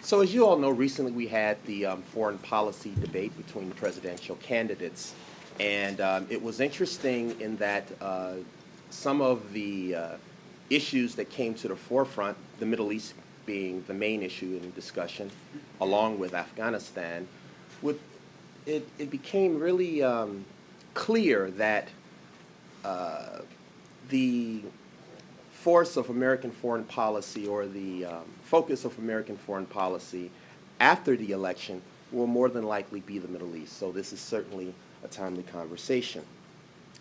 So as you all know, recently we had the foreign policy debate between the presidential candidates. And it was interesting in that some of the issues that came to the forefront, the Middle East being the main issue in discussion, along with Afghanistan, it became really clear that the force of American foreign policy, or the focus of American foreign policy after the election, will more than likely be the Middle East. So this is certainly a timely conversation.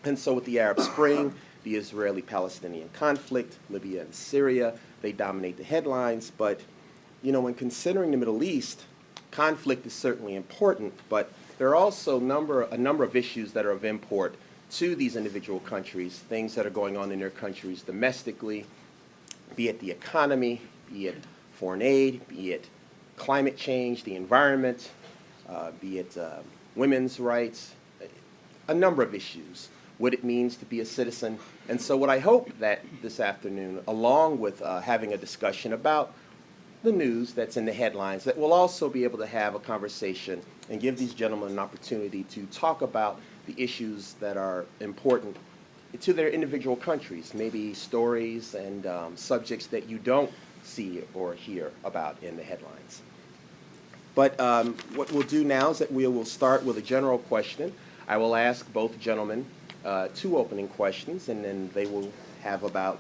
And so with the Arab Spring, the Israeli-Palestinian conflict, Libya and Syria, they dominate the headlines. But, you know, when considering the Middle East, conflict is certainly important, but there are also a number of issues that are of import to these individual countries, things that are going on in their countries domestically, be it the economy, be it foreign aid, be it climate change, the environment, be it women's rights, a number of issues, what it means to be a citizen. And so what I hope that this afternoon, along with having a discussion about the news that's in the headlines, that we'll also be able to have a conversation and give these gentlemen an opportunity to talk about the issues that are important to their individual countries, maybe stories and subjects that you don't see or hear about in the headlines. But what we'll do now is that we will start with a general question. I will ask both gentlemen 2 opening questions, and then they will have about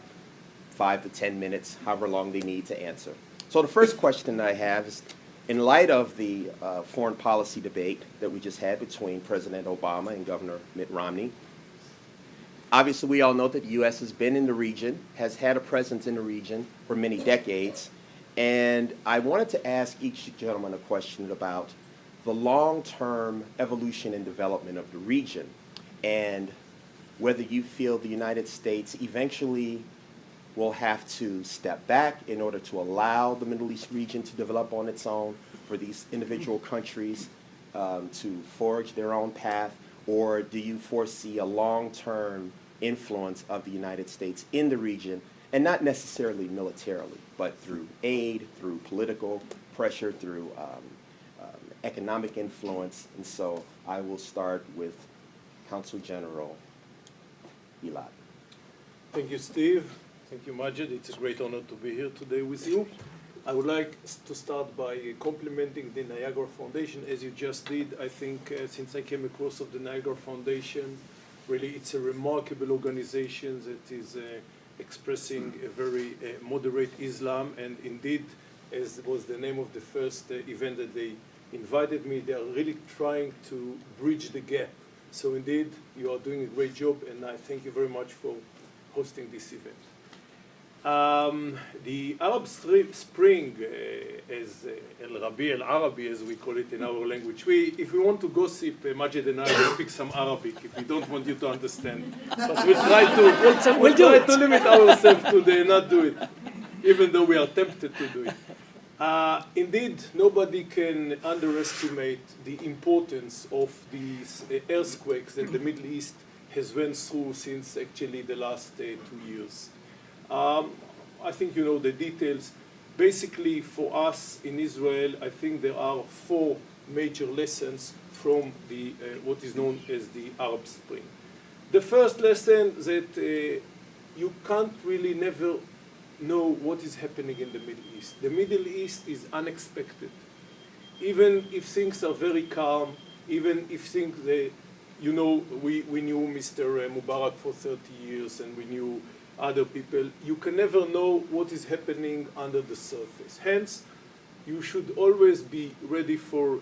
5 to 10 minutes, however long they need to answer. So the first question I have is, in light of the foreign policy debate that we just had between President Obama and Governor Mitt Romney, obviously we all know that the U.S. has been in the region, has had a presence in the region for many decades, and I wanted to ask each gentleman a question about the long-term evolution and development of the region, and whether you feel the United States eventually will have to step back in order to allow the Middle East region to develop on its own, for these individual countries to forge their own path, or do you foresee a long-term influence of the United States in the region, and not necessarily militarily, but through aid, through political pressure, through economic influence? And so I will start with Consul General Gilad. Thank you, Steve. Thank you, Majid. It's a great honor to be here today with you. I would like to start by complimenting the Niagara Foundation, as you just did. I think since I came across of the Niagara Foundation, really it's a remarkable organization that is expressing a very moderate Islam, and indeed, as was the name of the first event that they invited me, they are really trying to bridge the gap. So indeed, you are doing a great job, and I thank you very much for hosting this event. The Arab Spring, as El-Rabi al-Arabi, as we call it in our language, if we want to gossip, Majid and I will speak some Arabic if we don't want you to understand. But we'll try to limit ourselves to not do it, even though we are tempted to do it. Indeed, nobody can underestimate the importance of these earthquakes that the Middle East has went through since actually the last 2 years. I think you know the details. Basically, for us in Israel, I think there are 4 major lessons from the what is known as the Arab Spring. The first lesson that you can't really never know what is happening in the Middle East. The Middle East is unexpected. Even if things are very calm, even if things, you know, we knew Mr. Mubarak for 30 years and we knew other people, you can never know what is happening under the surface. Hence, you should always be ready for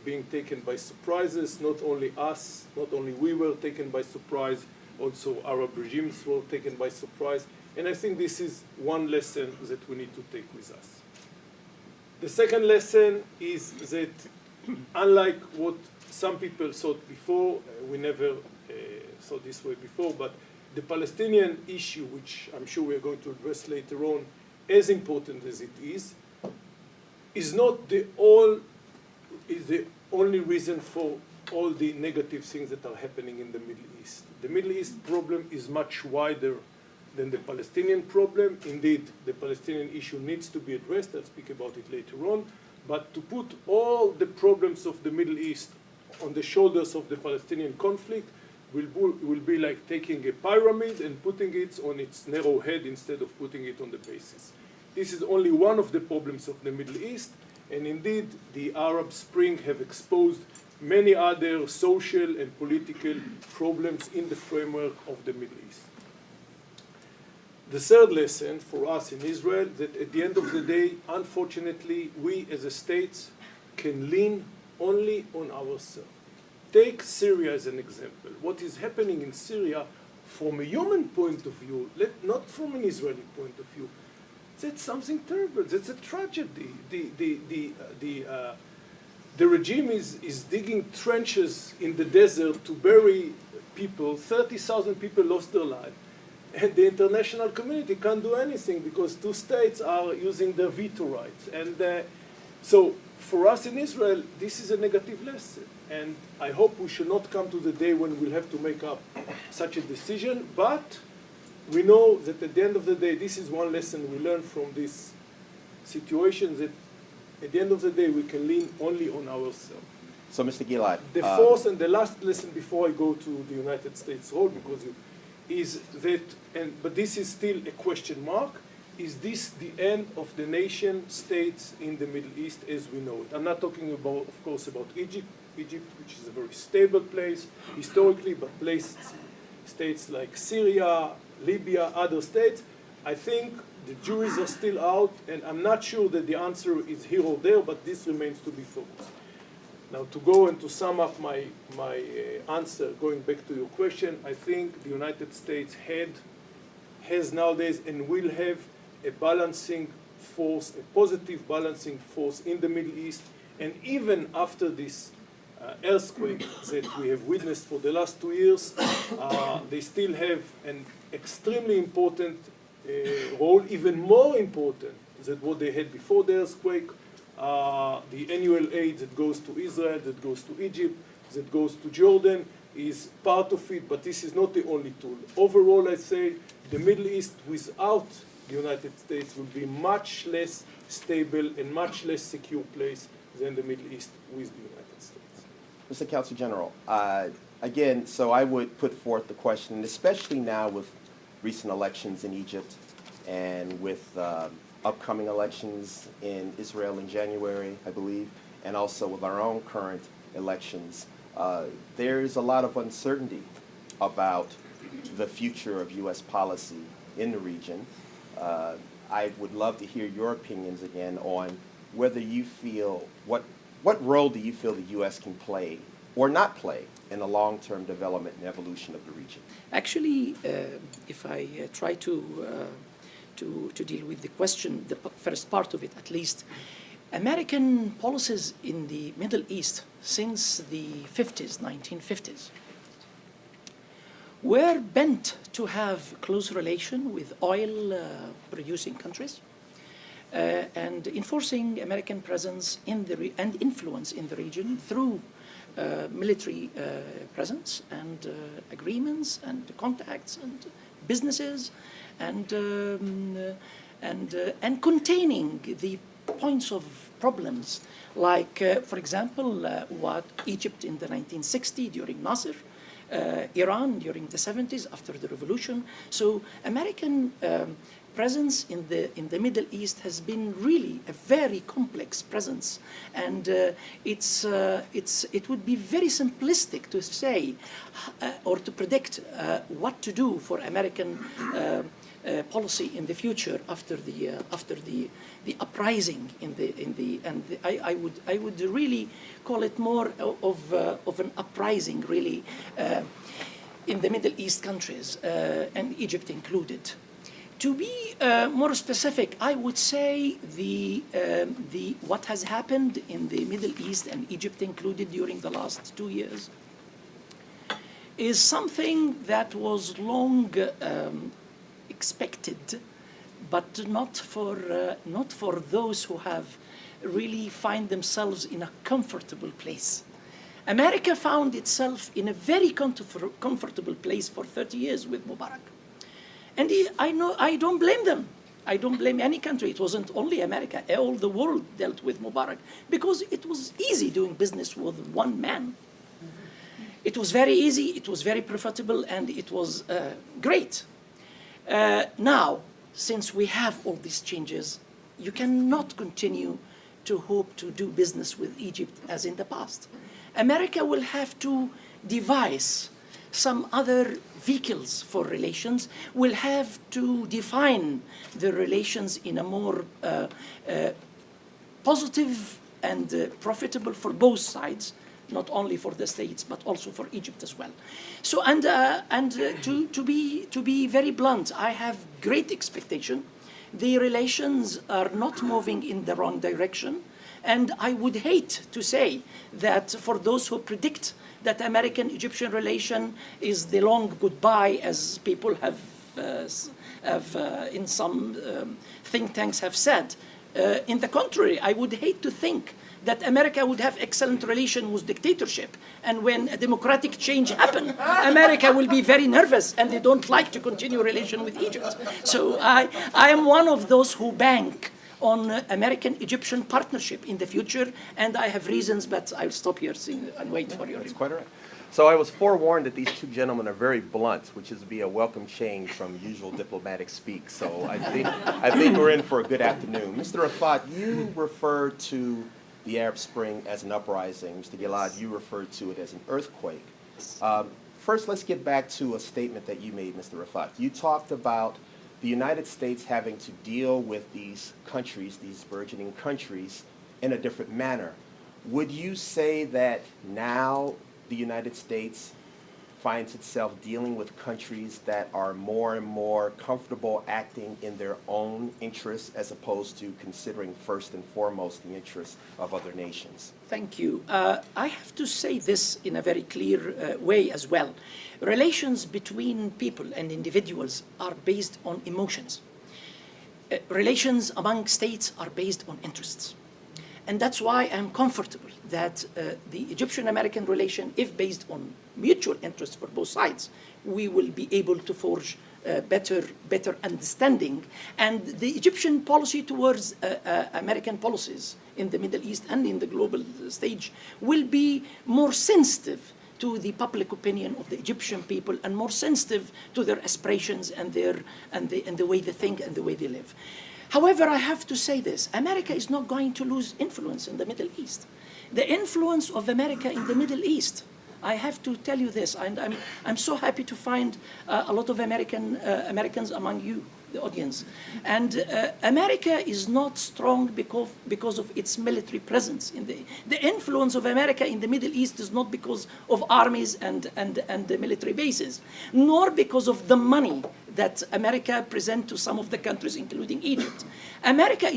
being taken by surprises. Not only us, not only we were taken by surprise, also Arab regimes were taken by surprise. And I think this is one lesson that we need to take with us. The second lesson is that unlike what some people thought before, we never thought this way before, but the Palestinian issue, which I'm sure we're going to address later on, as important as it is not the only reason for all the negative things that are happening in the Middle East. The Middle East problem is much wider than the Palestinian problem. Indeed, the Palestinian issue needs to be addressed. I'll speak about it later on. But to put all the problems of the Middle East on the shoulders of the Palestinian conflict will be like taking a pyramid and putting it on its narrow head instead of putting it on the basis. This is only one of the problems of the Middle East, and indeed the Arab Spring have exposed many other social and political problems in the framework of the Middle East. The third lesson for us in Israel, that at the end of the day, unfortunately, we as a state can lean only on ourselves. Take Syria as an example. What is happening in Syria from a human point of view, not from an Israeli point of view, that's something terrible. That's a tragedy. The regime is digging trenches in the desert to bury people. 30,000 people lost their lives. And the international community can't do anything because two states are using their veto rights. And so for us in Israel, this is a negative lesson. And I hope we should not come to the day when we'll have to make up such a decision. But we know that at the end of the day, this is one lesson we learned from this situation, that at the end of the day, we can lean only on ourselves. So, Mr. Gilad. The fourth and the last lesson before I go to the United States role, because is that, but this is still a question mark, is this the end of the nation states in the Middle East as we know it? I'm not talking about, of course, about Egypt, which is a very stable place historically, but states like Syria, Libya, other states. I think the juries are still out, and I'm not sure that the answer is here or there, but this remains to be focused. Now, to go and to sum up my answer, going back to your question, I think the United States has nowadays and will have a balancing force, a positive balancing force in the Middle East, and even after this earthquake that we have witnessed for the last 2 years, they still have an extremely important role, even more important than what they had before the earthquake. The annual aid that goes to Israel, that goes to Egypt, that goes to Jordan is part of it, but this is not the only tool. Overall, I say the Middle East without the United States will be much less stable and much less secure place than the Middle East with the United States. Mr. Counsel General, again, so I would put forth the question, especially now with recent elections in Egypt and with upcoming elections in Israel in January, I believe, and also with our own current elections, there's a lot of uncertainty about the future of U.S. policy in the region. I would love to hear your opinions again on whether you feel, what role do you feel the U.S. can play or not play in the long-term development and evolution of the region? Actually, if I try to deal with the question, the first part of it at least, American policies in the Middle East since the 1950s, were bent to have close relation with oil-producing countries and enforcing American presence in and influence in the region through military presence and agreements and contacts and businesses and containing the points of problems, like, for example, what Egypt in the 1960s during Nasser, Iran during the 70s after the revolution. So American presence in the Middle East has been really a very complex presence, and it would be very simplistic to say or to predict what to do for American policy in the future after the uprising I would really call it more of an uprising really in the Middle East countries and Egypt included. To be more specific, I would say what has happened in the Middle East and Egypt included during the last 2 years is something that was long expected, but not for those who have really find themselves in a comfortable place. America found itself in a very comfortable place for 30 years with Mubarak. And I don't blame them. I don't blame any country. It wasn't only America. All the world dealt with Mubarak because it was easy doing business with one man. It was very easy, it was very profitable, and it was great. Now, since we have all these changes, you cannot continue to hope to do business with Egypt as in the past. America will have to devise some other vehicles for relations, will have to define the relations in a more positive and profitable for both sides, not only for the States, but also for Egypt as well. So, to be very blunt, I have great expectation. The relations are not moving in the wrong direction. And I would hate to say that for those who predict that American-Egyptian relation is the long goodbye, as people have in some think tanks have said. In the contrary, I would hate to think that America would have excellent relation with dictatorship. And when a democratic change happens, America will be very nervous and they don't like to continue relation with Egypt. So I am one of those who bank on American-Egyptian partnership in the future, and I have reasons, but I'll stop here and wait for your That's quite all right. So I was forewarned that these two gentlemen are very blunt, which is to be a welcome change from usual diplomatic speak. So I think we're in for a good afternoon. Mr. Refaat, you referred to the Arab Spring as an uprising. Mr. Gilad, you referred to it as an earthquake. First, let's get back to a statement that you made, Mr. Refaat. You talked about the United States having to deal with these countries, these burgeoning countries, in a different manner. Would you say that now the United States finds itself dealing with countries that are more and more comfortable acting in their own interests as opposed to considering first and foremost the interests of other nations? Thank you. I have to say this in a very clear way as well. Relations between people and individuals are based on emotions. Relations among states are based on interests. And that's why I'm comfortable that the Egyptian-American relation, if based on mutual interest for both sides, we will be able to forge better understanding. And the Egyptian policy towards American policies in the Middle East and in the global stage will be more sensitive to the public opinion of the Egyptian people and more sensitive to their aspirations and the way they think and the way they live. However, I have to say this, America is not going to lose influence in the Middle East. The influence of America in the Middle East, I have to tell you this, and I'm so happy to find a lot of Americans among you, the audience. And America is not strong because of its military presence. The influence of America in the Middle East is not because of armies and the military bases, nor because of the money that America presents to some of the countries, including Egypt. America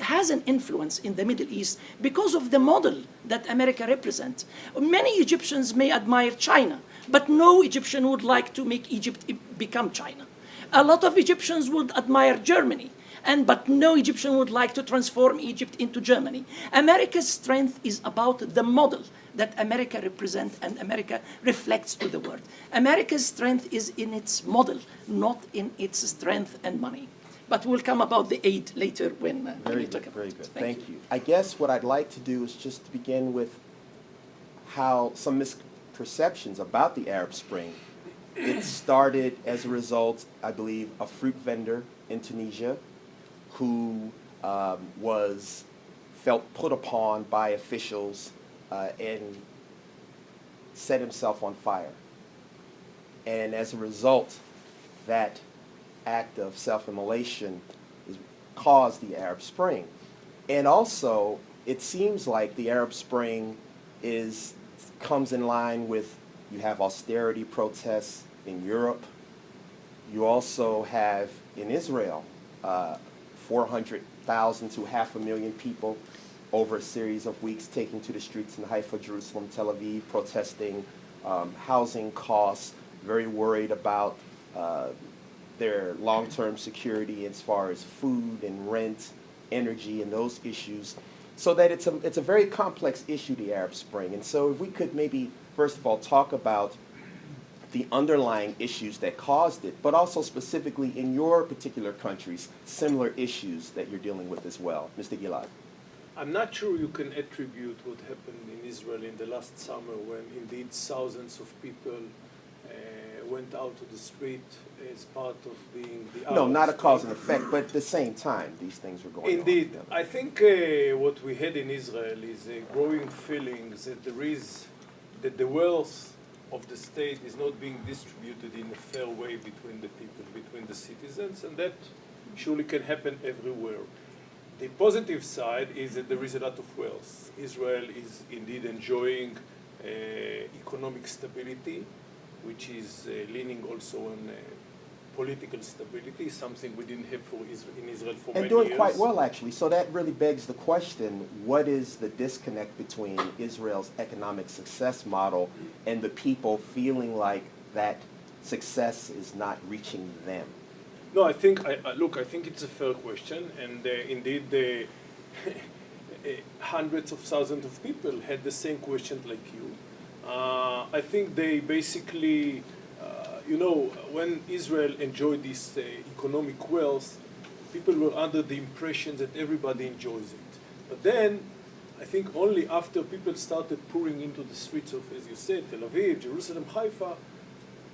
has an influence in the Middle East because of the model that America represents. Many Egyptians may admire China, but no Egyptian would like to make Egypt become China. A lot of Egyptians would admire Germany, but no Egyptian would like to transform Egypt into Germany. America's strength is about the model that America represents and America reflects to the world. America's strength is in its model, not in its strength and money. But we'll come about the aid later when we talk about Very it. good. Thank you. I guess what I'd like to do is just to begin with how some misperceptions about the Arab Spring. It started as a result, I believe, a fruit vendor in Tunisia who felt put upon by officials and set himself on fire. And as a result, that act of self-immolation caused the Arab Spring. And also, it seems like the Arab Spring comes in line with, you have austerity protests in Europe. You also have in Israel 400,000 to 500,000 people over a series of weeks taking to the streets in Haifa, Jerusalem, Tel Aviv, protesting housing costs, very worried about their long-term security as far as food and rent, energy, and those issues. So that it's a very complex issue, the Arab Spring. And so if we could maybe, first of all, talk about the underlying issues that caused it, but also specifically in your particular countries, similar issues that you're dealing with as well. Mr. Gilad. I'm not sure you can attribute what happened in Israel in the last summer when indeed thousands of people went out to the street as part of being the No, Arab not a state. cause and effect, but at the same time, these things were going Indeed. on. I think what we had in Israel is a growing feeling that the wealth of the state is not being distributed in a fair way between the people, between the citizens, and that surely can happen everywhere. The positive side is that there is a lot of wealth. Israel is indeed enjoying economic stability, which is leaning also on political stability, something we didn't have in Israel for many And doing years. quite well, actually. So that really begs the question, what is the disconnect between Israel's economic success model and the people feeling like that success is not reaching them? No, I think, look, I think it's a fair question, and indeed hundreds of thousands of people had the same question like you. I think they basically, when Israel enjoyed this economic wealth, people were under the impression that everybody enjoys it. But then, I think only after people started pouring into the streets of, as you said, Tel Aviv, Jerusalem, Haifa,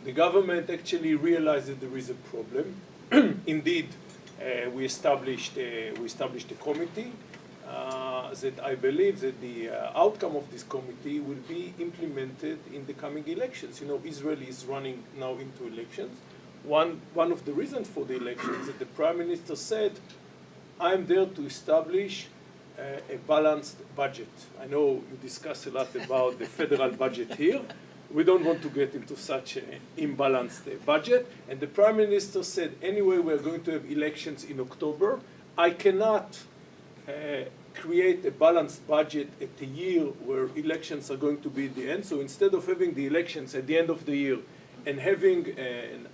the government actually realized that there is a problem. Indeed, we established a committee that I believe that the outcome of this committee will be implemented in the coming elections. You know, Israel is running now into elections. One of the reasons for the elections that the Prime Minister said, I'm there to establish a balanced budget. I know you discuss a lot about the federal budget here. We don't want to get into such an imbalanced budget. And the Prime Minister said, anyway, we're going to have elections in October. I cannot create a balanced budget at a year where elections are going to be at the end. So instead of having the elections at the end of the year and having an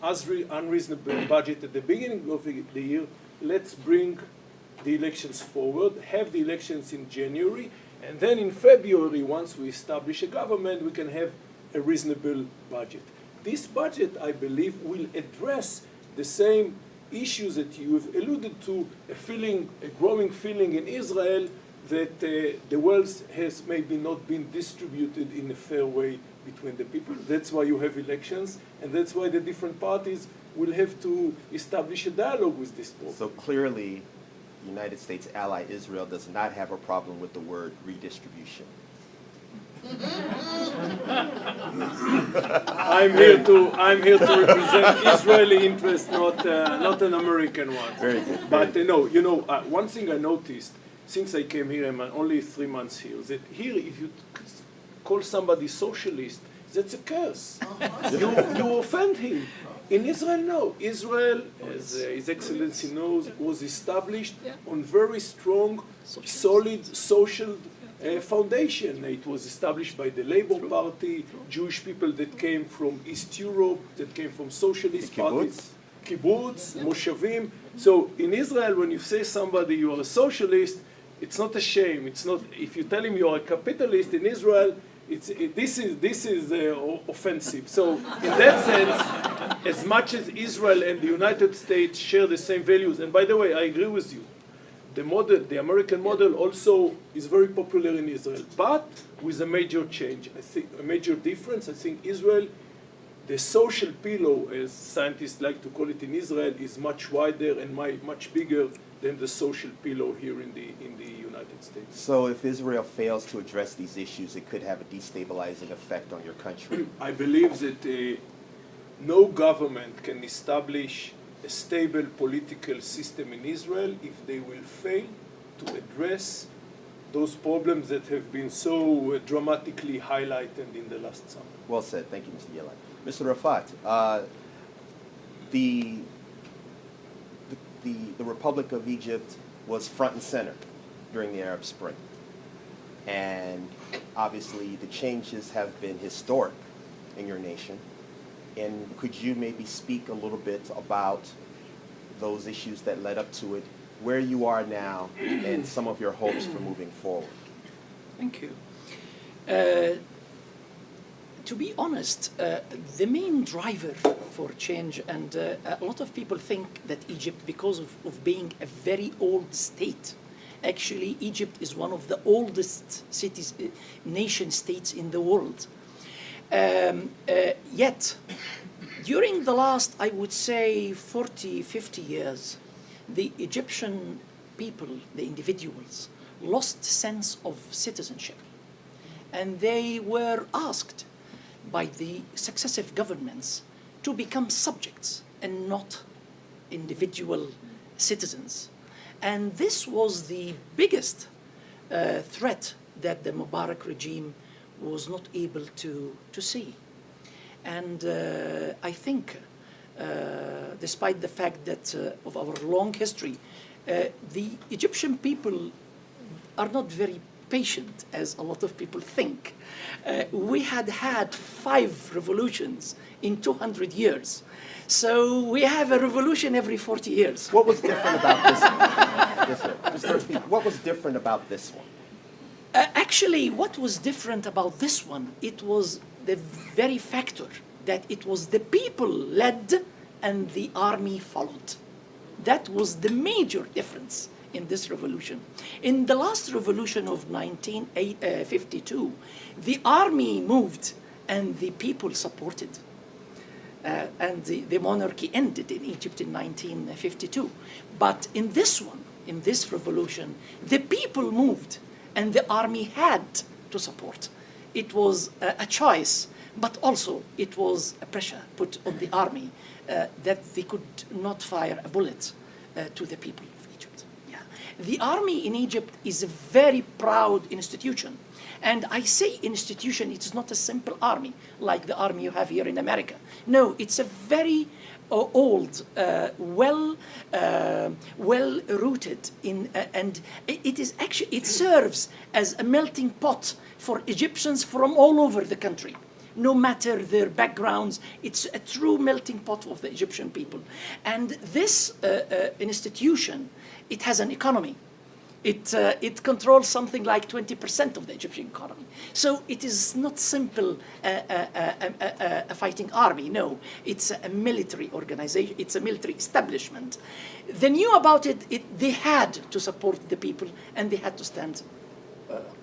unreasonable budget at the beginning of the year, let's bring the elections forward, have the elections in January, and then in February, once we establish a government, we can have a reasonable budget. This budget, I believe, will address the same issues that you have alluded to, a growing feeling in Israel that the wealth has maybe not been distributed in a fair way between the people. That's why you have elections, and that's why the different parties will have to establish a dialogue with this problem. So clearly, United States ally Israel does not have a problem with the word redistribution. I'm here to represent Israeli interests, not an American one. Very good. But one thing I noticed since I came here, I'm only 3 months here, that here if you call somebody socialist, that's a curse. You offend him. In Israel, no. Israel, as His Excellency knows, was established on very strong, solid social foundation. It was established by the Labour Party, Jewish people that came from East Europe, that came from socialist parties. Kibbutz, Moshavim. So in Israel, when you say somebody you are a socialist, it's not a shame. It's not. If you tell him you are a capitalist in Israel, this is offensive. So in that sense, as much as Israel and the United States share the same values, and by the way, I agree with you. The American model also is very popular in Israel, but with a major change. I think a major difference. I think Israel, the social pillow, as scientists like to call it in Israel, is much wider and much bigger than the social pillow here in the United States. So if Israel fails to address these issues, it could have a destabilizing effect on your country. I believe that no government can establish a stable political system in Israel if they will fail to address those problems that have been so dramatically highlighted in the last summer. Well said. Thank you, Mr. Gilad. Mr. Refaat, the Republic of Egypt was front and center during the Arab Spring. And obviously the changes have been historic in your nation. And could you maybe speak a little bit about those issues that led up to it, where you are now, and some of your hopes for moving forward? Thank you. to be honest, the main driver for change, and a lot of people think that Egypt, because of being a very old state, actually Egypt is one of the oldest cities, nation states in the world. Yet, during the last, I would say, 40, 50 years, the Egyptian people, the individuals, lost sense of citizenship. And they were asked by the successive governments to become subjects and not individual citizens. And this was the biggest threat that the Mubarak regime was not able to see. And I think, despite the fact that of our long history, the Egyptian people are not very patient, as a lot of people think. We had 5 revolutions in 200 years. So we have a revolution every 40 years. What was different about this one? Yes, sir. Mr. Refaat, what was different about this one? Actually, what was different about this one, it was the very factor that it was the people led and the army followed. That was the major difference in this revolution. In the last revolution of 1952, the army moved and the people supported. And the monarchy ended in Egypt in 1952. But in this one, in this revolution, the people moved and the army had to support. It was a choice, but also it was a pressure put on the army that they could not fire a bullet to the people of Egypt. Yeah. The army in Egypt is a very proud institution. And I say institution, it's not a simple army like the army you have here in America. No, it's a very old, well-rooted in, and it is actually, it serves as a melting pot for Egyptians from all over the country. No matter their backgrounds, it's a true melting pot of the Egyptian people. And this institution, it has an economy. It controls something like 20% of the Egyptian economy. So it is not simple a fighting army, no. It's a military organization, it's a military establishment. They knew about it, they had to support the people and they had to stand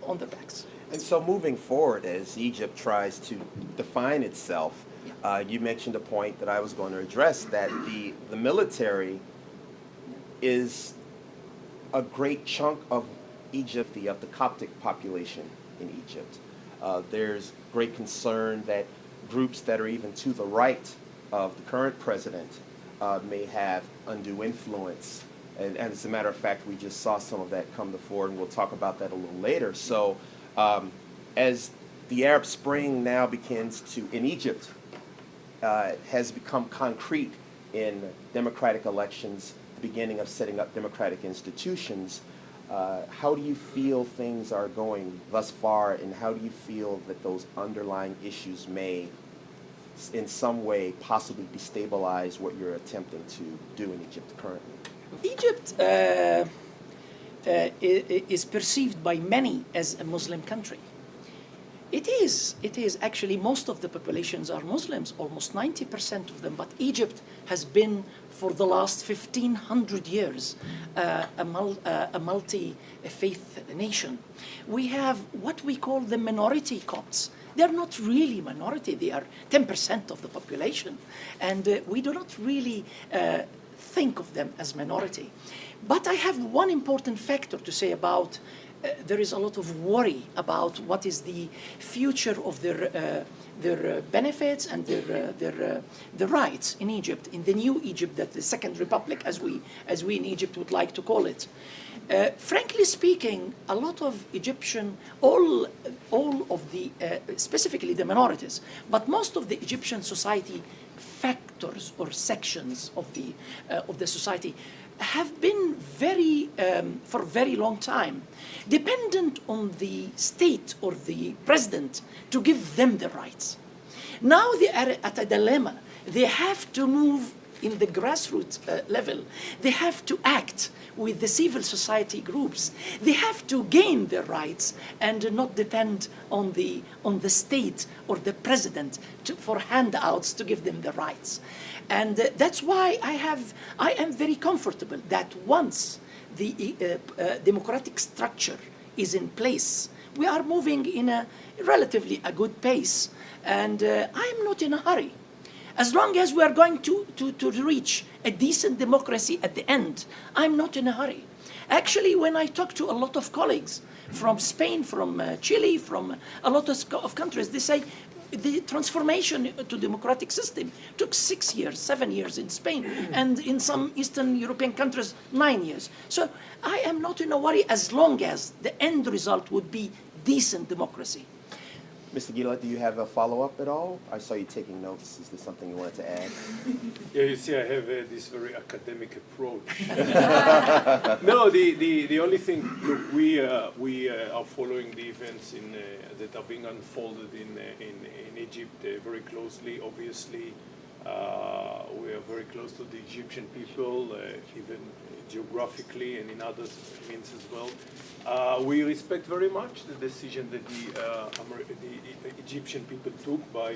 on their backs. And so moving forward, as Egypt tries to define itself, you mentioned a point that I was going to address, that the military is a great chunk of Egypt, of the Coptic population in Egypt. There's great concern that groups that are even to the right of the current president may have undue influence. And as a matter of fact, we just saw some of that come to fore, and we'll talk about that a little later. So as the Arab Spring now begins to, in Egypt, has become concrete in democratic elections, the beginning of setting up democratic institutions, how do you feel things are going thus far, and how do you feel that those underlying issues may, in some way, possibly destabilize what you're attempting to do in Egypt currently? Egypt is perceived by many as a Muslim country. It is. Actually, most of the populations are Muslims, almost 90% of them, but Egypt has been, for the last 1,500 years, a multi-faith nation. We have what we call the minority Copts. They're not really minority, they are 10% of the population, and we do not really think of them as minority. But I have one important factor to say about there is a lot of worry about what is the future of their benefits and their rights in Egypt, in the new Egypt, that the Second Republic, as we in Egypt would like to call it. Frankly speaking, a lot of Egyptian, all of the, specifically the minorities, but most of the Egyptian society factors or sections of the society have been very, for a very long time, dependent on the state or the president to give them the rights. Now they are at a dilemma. They have to move in the grassroots level. They have to act with the civil society groups. They have to gain their rights and not depend on the state or the president for handouts to give them the rights. And that's why I am very comfortable that once the democratic structure is in place, we are moving in a relatively a good pace, and I am not in a hurry. As long as we are going to reach a decent democracy at the end, I'm not in a hurry. Actually, when I talk to a lot of colleagues from Spain, from Chile, from a lot of countries, they say the transformation to democratic system took 6 years, 7 years in Spain, and in some Eastern European countries, 9 years. So I am not in a worry as long as the end result would be decent democracy. Mr. Gilad, do you have a follow-up at all? I saw you taking notes. Is there something you wanted to add? Yeah, you see, I have this very academic approach. No, the only thing, look, we are following the events that are being unfolded in Egypt very closely. Obviously, we are very close to the Egyptian people, even geographically and in other means as well. We respect very much the decision that the Egyptian people took by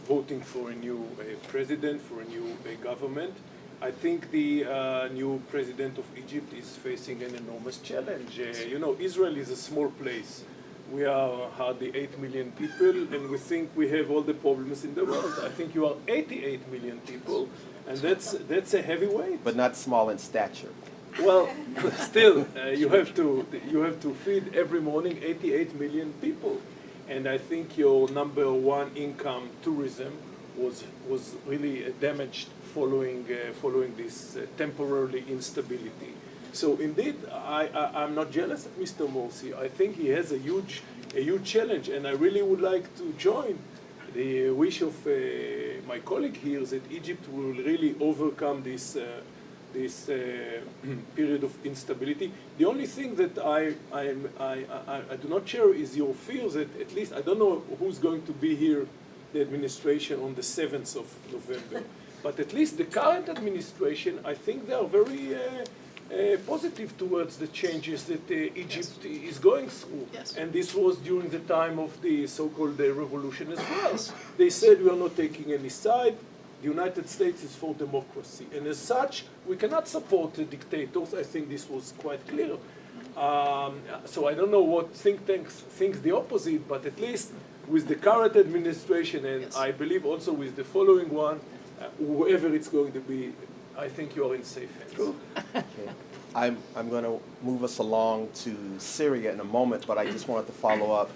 voting for a new president, for a new government. I think the new president of Egypt is facing an enormous challenge. You know, Israel is a small place. We are hardly 8 million people, and we think we have all the problems in the world. I think you are 88 million people, and that's a heavy weight. But not small in stature. Well, still, you have to feed every morning 88 million people, and I think your number one income, tourism, was really damaged following this temporarily instability. So indeed, I'm not jealous of Mr. Morsi. I think he has a huge challenge, and I really would like to join the wish of my colleague here that Egypt will really overcome this period of instability. The only thing that I do not share is your fear that at least, I don't know who's going to be here, the administration on the 7th of November, but at least the current administration, I think they are very positive towards the changes that Egypt is going through. Yes. And this was during the time of the so-called revolution as well. They said we are not taking any side. The United States is for democracy. And as such, we cannot support the dictators. I think this was quite clear. So I don't know what think tanks think the opposite, but at least with the current administration, and Yes. I believe also with the following one, whoever it's going to be, I think you are in safe hands. True. Okay. I'm going to move us along to Syria in a moment, but I just wanted to follow up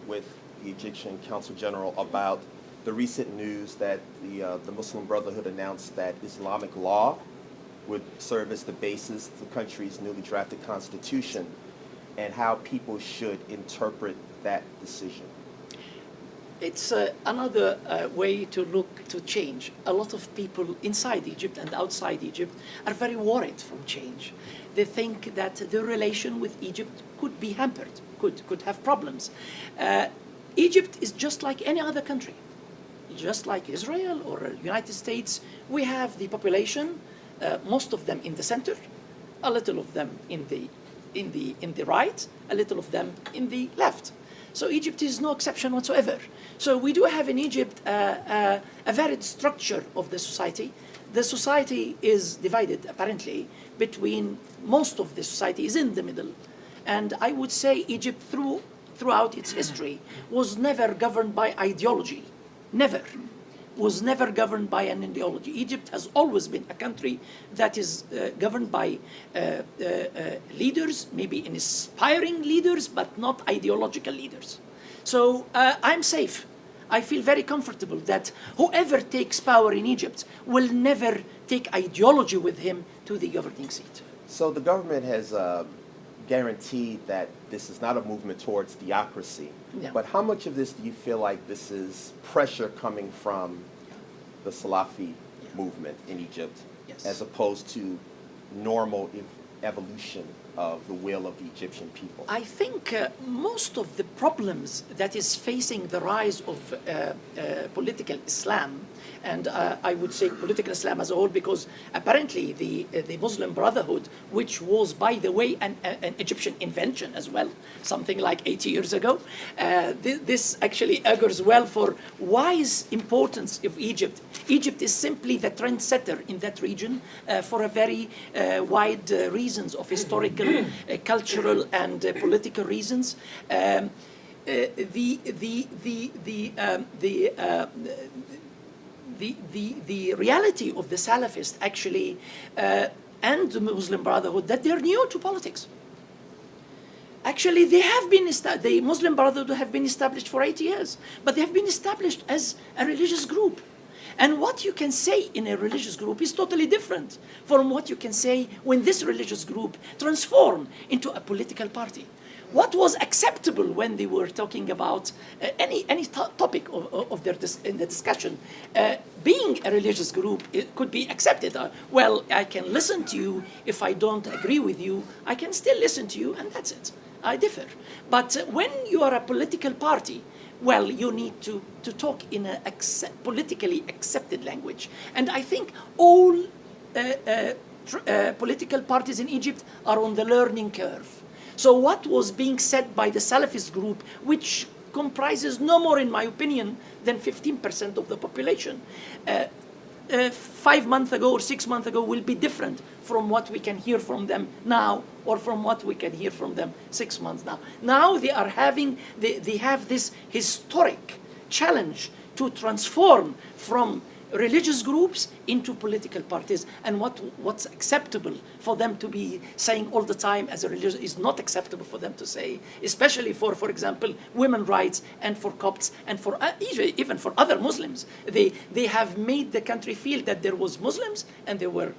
with the Egyptian Consul General about the recent news that the Muslim Brotherhood announced that Islamic law would serve as the basis of the country's newly drafted constitution, and how people should interpret that decision. It's another way to look to change. A lot of people inside Egypt and outside Egypt are very worried from change. They think that the relation with Egypt could be hampered, could have problems. Egypt is just like any other country. Just like Israel or United States, we have the population, most of them in the center, a little of them in the right, a little of them in the left. So Egypt is no exception whatsoever. So we do have in Egypt a varied structure of the society. The society is divided apparently between, most of the society is in the middle. And I would say Egypt throughout its history was never governed by ideology. Never. Was never governed by an ideology. Egypt has always been a country that is governed by leaders, maybe inspiring leaders, but not ideological leaders. So I'm safe. I feel very comfortable that whoever takes power in Egypt will never take ideology with him to the governing seat. So the government has guaranteed that this is not a movement towards theocracy. Yeah. But how much of this do you feel like this is pressure coming from the Salafi movement in Egypt, Yes. as opposed to normal evolution of the will of the Egyptian people? I think most of the problems that is facing the rise of political Islam, and I would say political Islam as a whole, because apparently the Muslim Brotherhood, which was, by the way, an Egyptian invention as well, something like 80 years ago, this actually augurs well for wise importance of Egypt. Egypt is simply the trendsetter in that region for a very wide reasons of historical, cultural, and political reasons. The reality of the Salafists actually and the Muslim Brotherhood, that they're new to politics. Actually, they have been the Muslim Brotherhood have been established for 80 years, but they have been established as a religious group. And what you can say in a religious group is totally different from what you can say when this religious group transforms into a political party. What was acceptable when they were talking about any topic of their in the discussion, being a religious group, it could be accepted. Well, I can listen to you. If I don't agree with you, I can still listen to you, and that's it. I differ. But when you are a political party, well, you need to talk in a politically accepted language. And I think all political parties in Egypt are on the learning curve. So what was being said by the Salafist group, which comprises no more, in my opinion, than 15% of the population, 5 months ago or 6 months ago will be different from what we can hear from them now, or from what we can hear from them 6 months now. Now they are having, they have this historic challenge to transform from religious groups into political parties, and what's acceptable for them to be saying all the time as a religious is not acceptable for them to say, especially for example, women's rights, and for Copts, and for even for other Muslims. They have made the country feel that there was Muslims and there were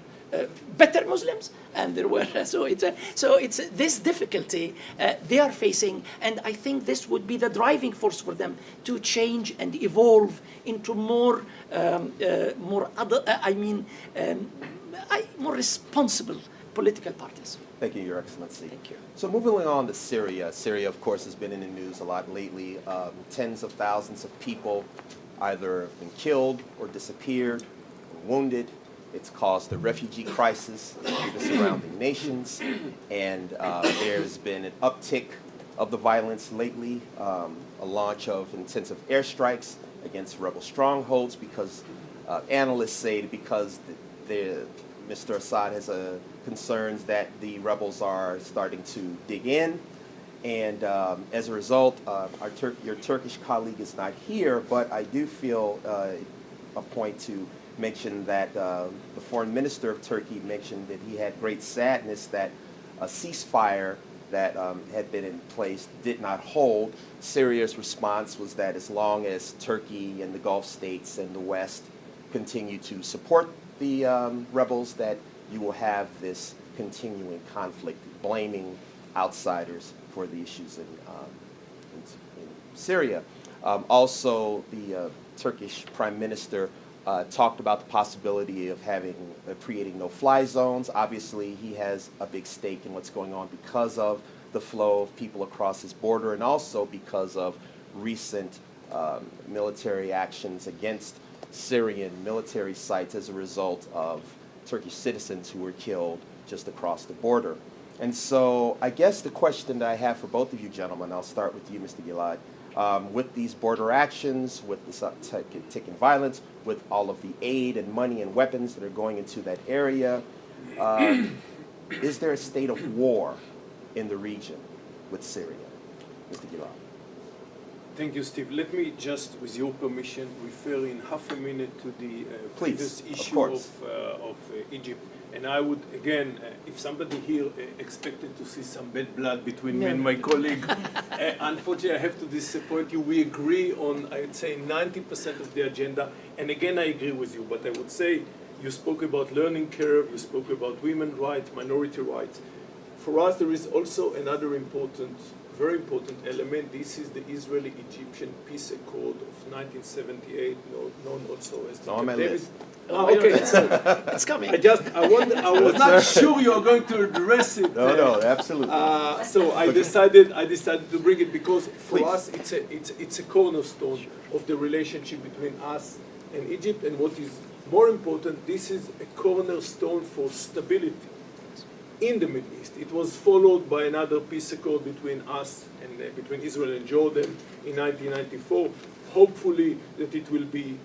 better Muslims, and there were so it's this difficulty they are facing, and I think this would be the driving force for them to change and evolve into more more responsible political parties. Thank you, Your Excellency. Thank you. So moving on to Syria. Syria, of course, has been in the news a lot lately. Tens of thousands of people either have been killed or disappeared or wounded. It's caused a refugee crisis in the surrounding nations, and there's been an uptick of the violence lately, a launch of intensive airstrikes against rebel strongholds because analysts say because Mr. Assad has concerns that the rebels are starting to dig in, and as a result, your Turkish colleague is not here, but I do feel a point to mention that the foreign minister of Turkey mentioned that he had great sadness that a ceasefire that had been in place did not hold. Syria's response was that as long as Turkey and the Gulf states and the West continue to support the rebels, that you will have this continuing conflict, blaming outsiders for the issues in Syria. Also, the Turkish Prime Minister talked about the possibility of creating no-fly zones. Obviously, he has a big stake in what's going on because of the flow of people across his border, and also because of recent military actions against Syrian military sites as a result of Turkish citizens who were killed just across the border. And so I guess the question that I have for both of you gentlemen, I'll start with you, Mr. Gilad, with these border actions, with this ticking violence, with all of the aid and money and weapons that are going into that area, is there a state of war in the region with Syria? Mr. Gilad. Thank you, Steve. Let me just, with your permission, refer in half a minute to the previous issue of Egypt. And I would, again, if somebody here expected to see some bad blood between me and my colleague, unfortunately I have to disappoint you. We agree on, I'd say, 90% of the agenda. And again, I agree with you. But I would say you spoke about learning curve, you spoke about women's rights, minority rights. For us, there is also another very important element. This is the Israeli-Egyptian peace accord of 1978, known also as the on my Camp David. list. Okay. It's coming. I was not sure you are going to address it. No, absolutely. So I decided to bring it because for Please. us it's a cornerstone of the relationship between us and Egypt, and what is more important, this is a cornerstone for stability in the Middle East. It was followed by another peace accord between us and between Israel and Jordan in 1994. Hopefully that it will be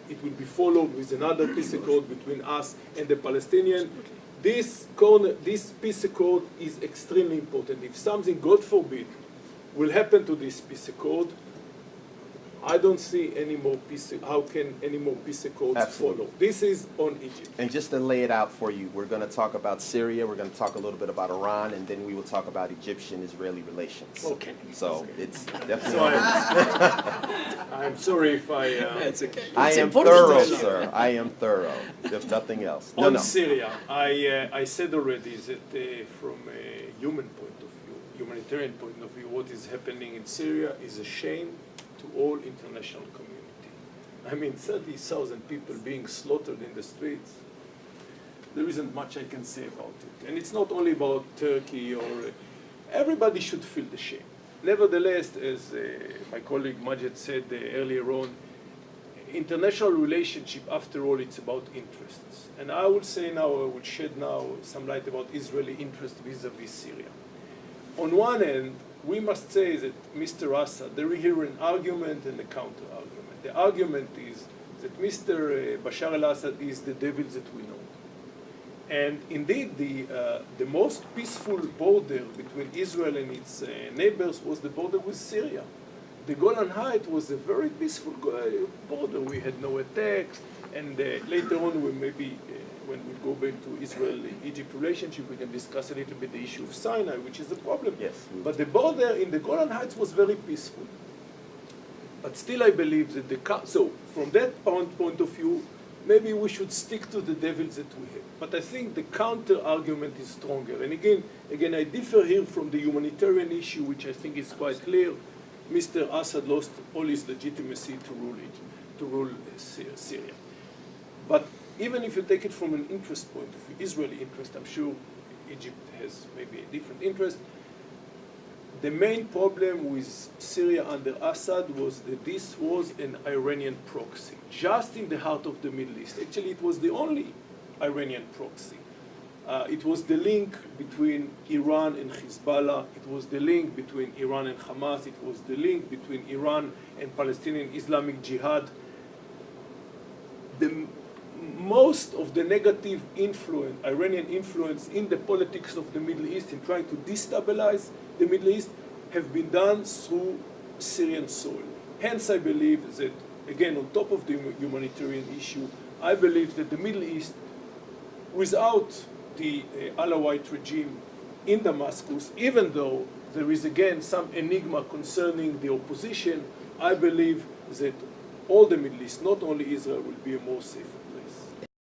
followed with another peace accord between us and the Palestinians. This peace accord is extremely important. If something, God forbid, will happen to this peace accord, I don't see how can any more peace accords Absolutely. follow. This is on Egypt. And just to lay it out for you, we're going to talk about Syria, we're going to talk a little bit about Iran, and then we will talk about Egyptian-Israeli relations. Okay. So it's definitely. So I'm sorry if I... It's okay. I It's am important thorough, to know. sir. I am thorough, if nothing else. No, On no. Syria, I said already that from a humanitarian point of view, what is happening in Syria is a shame to all international community. I mean, 30,000 people being slaughtered in the streets. There isn't much I can say about it. And it's not only about Turkey or... everybody should feel the shame. Nevertheless, as my colleague Majed said earlier on, international relationship, after all, it's about interests. And I will say now, I will shed now some light about Israeli interest vis-a-vis Syria. On one end, we must say that Mr. Assad, there is here an argument and a counter-argument. The argument is that Mr. Bashar al-Assad is the devil that we know. And indeed, the most peaceful border between Israel and its neighbors was the border with Syria. The Golan Heights was a very peaceful border. We had no attacks, and later on, when we go back to Israel-Egypt relationship, we can discuss a little bit the issue of Sinai, which is a problem. Yes. But the border in the Golan Heights was very peaceful. But still, I believe that so from that point of view, maybe we should stick to the devils that we have. But I think the counter-argument is stronger. And again, I differ here from the humanitarian issue, which I think is quite clear. Mr. Assad lost all his legitimacy to rule Syria. But even if you take it from an interest point of view, Israeli interest, I'm sure Egypt has maybe a different interest. The main problem with Syria under Assad was that this was an Iranian proxy, just in the heart of the Middle East. Actually, it was the only Iranian proxy. It was the link between Iran and Hezbollah. It was the link between Iran and Hamas. It was the link between Iran and Palestinian Islamic Jihad. Most of the negative influence, Iranian influence in the politics of the Middle East in trying to destabilize the Middle East have been done through Syrian soil. Hence, I believe that, again, on top of the humanitarian issue, I believe that the Middle East, without the Alawite regime in Damascus, even though there is, again, some enigma concerning the opposition, I believe that all the Middle East, not only Israel, will be a more safer